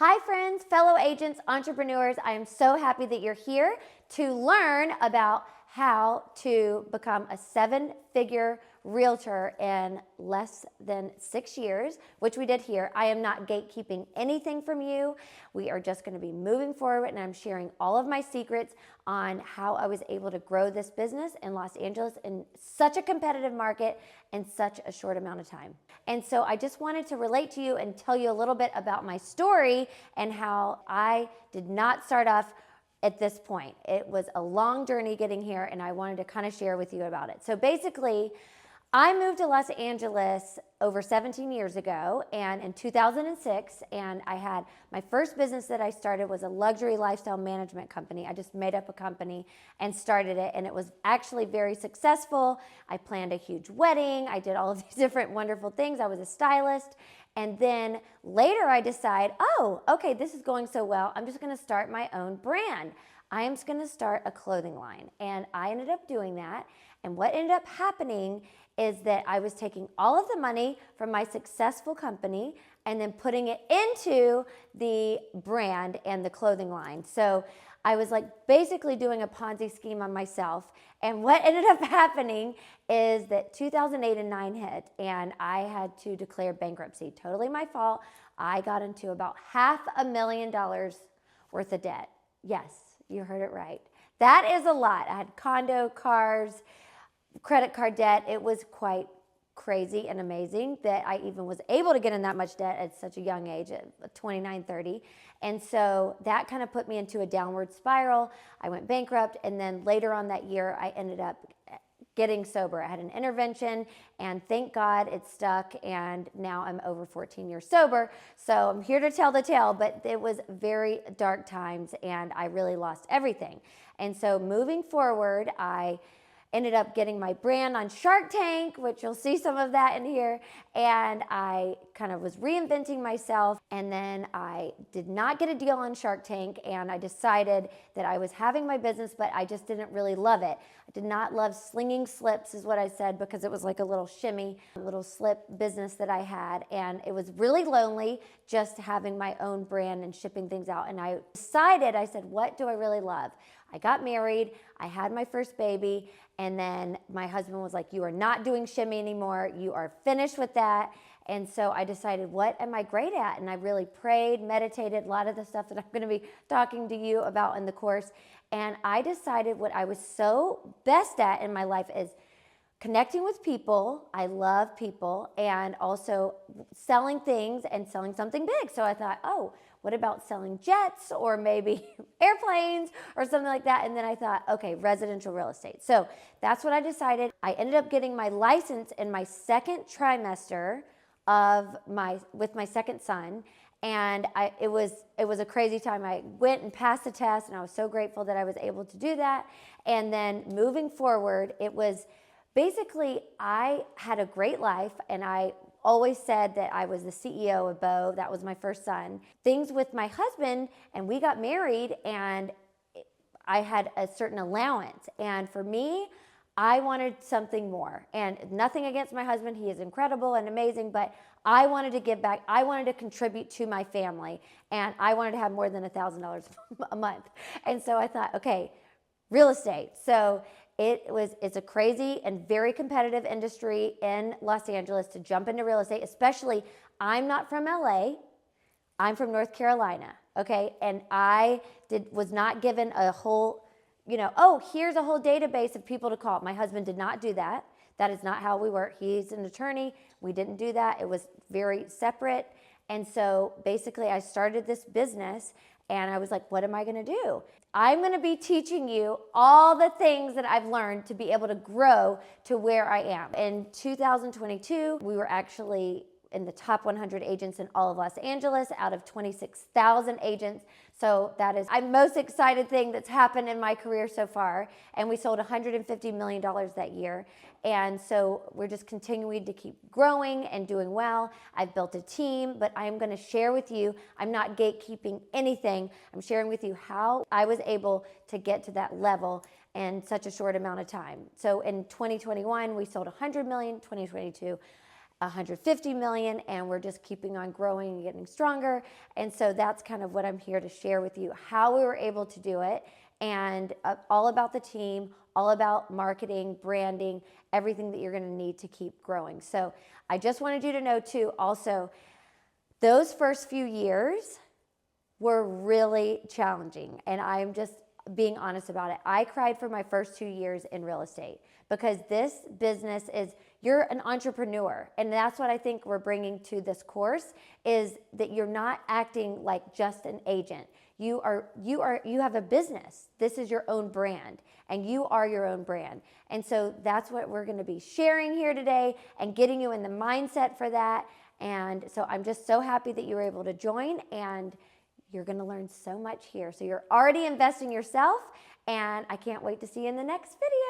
Hi friends, fellow agents, entrepreneurs. I am so happy that you're here to learn about how to become a seven-figure realtor in less than 6 years, which we did here. I am not gatekeeping anything from you. We are just going to be moving forward, and I'm sharing all of my secrets on how I was able to grow this business in Los Angeles in such a competitive market in such a short amount of time. And so I just wanted to relate to you and tell you a little bit about my story and how I did not start off at this point. It was a long journey getting here, and I wanted to kind of share with you about it. So basically, I moved to Los Angeles over 17 years ago, and in 2006, and I had my first business that I started was a luxury lifestyle management company. I just made up a company and started it, and it was actually very successful. I planned a huge wedding. I did all of these different wonderful things. I was a stylist. And then later I decide, oh, okay, this is going so well. I'm just going to start my own brand. I am just going to start a clothing line. And I ended up doing that. And what ended up happening is that I was taking all of the money from my successful company and then putting it into the brand and the clothing line. So I was like basically doing a Ponzi scheme on myself. And what ended up happening is that 2008 and 9 hit, and I had to declare bankruptcy. Totally my fault. I got into about $500,000 worth of debt. Yes, you heard it right. That is a lot. I had condo, cars, credit card debt. It was quite crazy and amazing that I even was able to get in that much debt at such a young age, at 29, 30. And so that kind of put me into a downward spiral. I went bankrupt, and then later on that year, I ended up getting sober. I had an intervention, and thank God it stuck, and now I'm over 14 years sober. So I'm here to tell the tale, but it was very dark times, and I really lost everything. And so moving forward, I ended up getting my brand on Shark Tank, which you'll see some of that in here. And I kind of was reinventing myself. And then I did not get a deal on Shark Tank. And I decided that I was having my business, but I just didn't really love it. I did not love slinging slips is what I said, because it was like a little shimmy, little slip business that I had. And it was really lonely just having my own brand and shipping things out. And I decided, I said, what do I really love? I got married, I had my first baby, and then my husband was like, you are not doing shimmy anymore. You are finished with that. And so I decided, what am I great at? And I really prayed, meditated, a lot of the stuff that I'm going to be talking to you about in the course. And I decided what I was so best at in my life is connecting with people. I love people, and also selling things and selling something big. So I thought, oh, what about selling jets or maybe airplanes or something like that? And then I thought, okay, residential real estate. So that's what I decided. I ended up getting my license in my second trimester with my second son. And it was a crazy time. I went and passed the test, and I was so grateful that I was able to do that. And then moving forward, it was basically, I had a great life, and I always said that I was the CEO of Bo. That was my first son. Things with my husband, and we got married, and I had a certain allowance. And for me, I wanted something more. And nothing against my husband. He is incredible and amazing, but I wanted to give back. I wanted to contribute to my family, and I wanted to have more than $1,000 a month. And so I thought, okay, real estate. So it's a crazy and very competitive industry in Los Angeles to jump into real estate, especially I'm not from LA, I'm from North Carolina, okay? And I was not given a whole, oh, here's a whole database of people to call. My husband did not do that. That is not how we work. He's an attorney. We didn't do that. It was very separate. And so basically I started this business, and I was like, what am I going to do? I'm going to be teaching you all the things that I've learned to be able to grow to where I am. In 2022, we were actually in the top 100 agents in all of Los Angeles out of 26,000 agents. So that is my most excited thing that's happened in my career so far. And we sold $150 million that year. And so we're just continuing to keep growing and doing well. I've built a team, but I'm going to share with you, I'm not gatekeeping anything. I'm sharing with you how I was able to get to that level in such a short amount of time. So in 2021, we sold 100 million, 2022, 150 million, and we're just keeping on growing and getting stronger. And so that's kind of what I'm here to share with you, how we were able to do it, and all about the team, all about marketing, branding, everything that you're going to need to keep growing. So I just wanted you to know too, also, those first few years were really challenging, and I'm just being honest about it. I cried for my first 2 years in real estate because this business is, you're an entrepreneur, and that's what I think we're bringing to this course, is that you're not acting like just an agent. You have a business. This is your own brand, and you are your own brand. And so that's what we're going to be sharing here today and getting you in the mindset for that. And so I'm just so happy that you were able to join, and you're going to learn so much here. So you're already investing yourself, and I can't wait to see you in the next video.